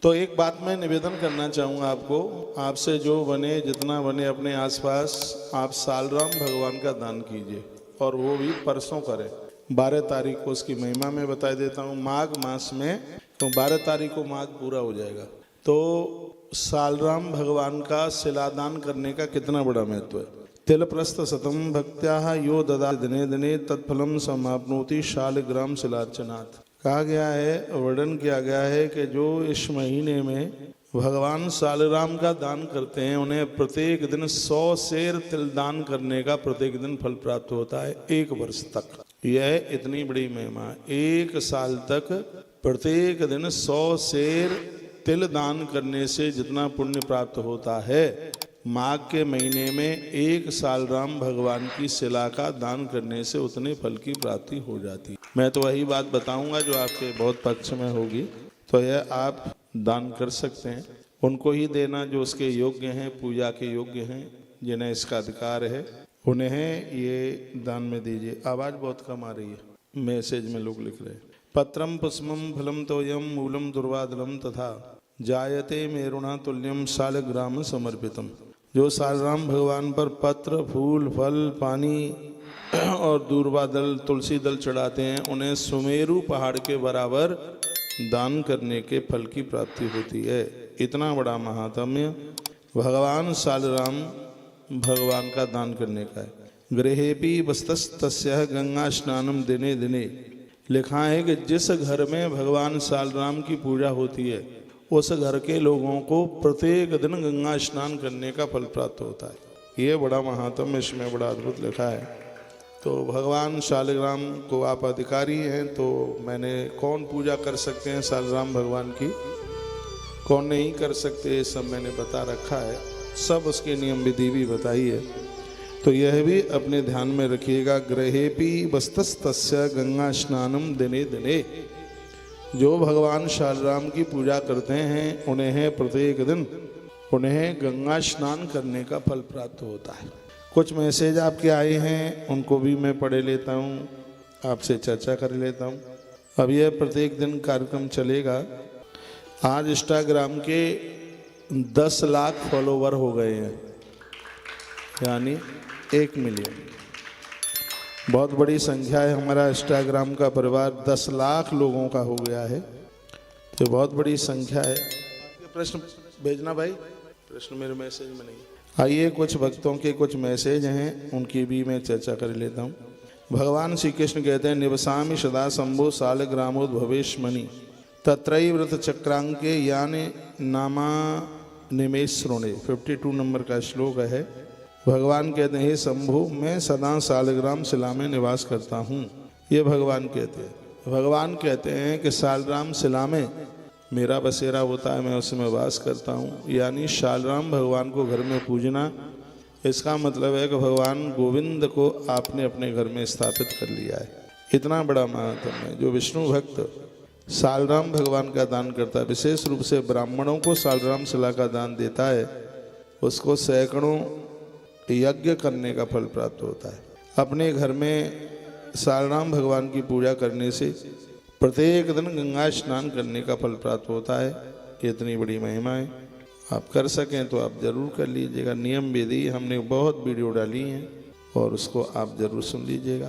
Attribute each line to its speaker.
Speaker 1: तो एक बात मैं निवेदन करना चाहूँगा आपको, आपसे जो बने जितना बने अपने आसपास आप सालराम भगवान का दान कीजिए, और वो भी परसों करें। 12 तारीख को उसकी महिमा में बता देता हूँ। माघ मास में, तो 12 तारीख को माघ पूरा हो जाएगा। तो सालराम भगवान का शिलादान करने का कितना बड़ा महत्व है। तिल प्रस्थ शतम भक्त्या यो ददा दिने दिने तत्फलम समाप्नोति शालग्राम शिलार्चनाथ। कहा गया है, वर्णन किया गया है कि जो इस महीने में भगवान सालराम का दान करते हैं उन्हें प्रत्येक दिन 100 शेर तिल दान करने का प्रत्येक दिन फल प्राप्त होता है 1 वर्ष तक। यह इतनी बड़ी महिमा, 1 साल तक प्रत्येक दिन 100 शेर तिल दान करने से जितना पुण्य प्राप्त होता है, माघ के महीने में 1 सालराम भगवान की शिला का दान करने से उतने फल की प्राप्ति हो जाती है। मैं तो वही बात बताऊंगा जो आपके बहुत पक्ष में होगी, तो यह आप दान कर सकते हैं। उनको ही देना जो उसके योग्य हैं, पूजा के योग्य हैं, जिन्हें इसका अधिकार है, उन्हें ये दान में दीजिए। आवाज़ बहुत कम आ रही है, मैसेज में लोग लिख रहे हैं। पत्रम पुष्पम फलम तोयम मूलम दुर्वादलम तथा जायते मेरुणा तुल्यम शालग्राम समर्पितम। जो सालराम भगवान पर पत्र, फूल, फल, पानी और दूर्वा दल, तुलसी दल चढ़ाते हैं, उन्हें सुमेरु पहाड़ के बराबर दान करने के फल की प्राप्ति होती है। इतना बड़ा महात्म्य भगवान सालराम भगवान का दान करने का है। गृहेपि वस्तस्तस्य गंगा स्नानम दिने दिने। लिखा है कि जिस घर में भगवान सालराम की पूजा होती है उस घर के लोगों को प्रत्येक दिन गंगा स्नान करने का फल प्राप्त होता है। ये बड़ा महात्म्य इसमें बड़ा अद्भुत लिखा है। तो भगवान सालग्राम को आप अधिकारी हैं, तो मैंने कौन पूजा कर सकते हैं सालग्राम भगवान की, कौन नहीं कर सकते, ये सब मैंने बता रखा है। सब उसके नियम विधि भी बताई है, तो यह भी अपने ध्यान में रखिएगा। गृहेपि वस्तस्तस्य गंगा स्नानम दिने दिने। जो भगवान सालराम की पूजा करते हैं उन्हें प्रत्येक दिन उन्हें गंगा स्नान करने का फल प्राप्त होता है। कुछ मैसेज आपके आए हैं, उनको भी मैं पढ़ लेता हूँ, आपसे चर्चा कर लेता हूँ। अब यह प्रत्येक दिन कार्यक्रम चलेगा। आज इंस्टाग्राम के 10 लाख फॉलोवर हो गए हैं, यानी 1 मिलियन। बहुत बड़ी संख्या है। हमारा इंस्टाग्राम का परिवार 10 लाख लोगों का हो गया है, तो बहुत बड़ी संख्या है। प्रश्न भेजना भाई, प्रश्न मेरे मैसेज में नहीं। आइए, कुछ भक्तों के कुछ मैसेज हैं, उनकी भी मैं चर्चा कर लेता हूँ। भगवान श्री कृष्ण कहते हैं, निवसामि सदा शंभो सालग्रामोद्भवेश मणि तत्रैव व्रत चक्रांके याने नामा निमेश्रोणे। 52 नंबर का श्लोक है। भगवान कहते हैं, हे शंभु, मैं सदा सालग्राम शिला में निवास करता हूँ। ये भगवान कहते हैं। भगवान कहते हैं कि सालग्राम शिला में मेरा बसेरा होता है, मैं उसमें वास करता हूँ। यानी सालग्राम भगवान को घर में पूजना, इसका मतलब है कि भगवान गोविंद को आपने अपने घर में स्थापित कर लिया है। इतना बड़ा महात्म है। जो विष्णु भक्त सालग्राम भगवान का दान करता है, विशेष रूप से ब्राह्मणों को सालग्राम शिला का दान देता है, उसको सैकड़ों यज्ञ करने का फल प्राप्त होता है। अपने घर में सालग्राम भगवान की पूजा करने से प्रत्येक दिन गंगा स्नान करने का फल प्राप्त होता है। इतनी बड़ी महिमा है। आप कर सकें तो आप जरूर कर लीजिएगा। नियम विधि हमने बहुत वीडियो डाली हैं और उसको आप जरूर सुन लीजिएगा।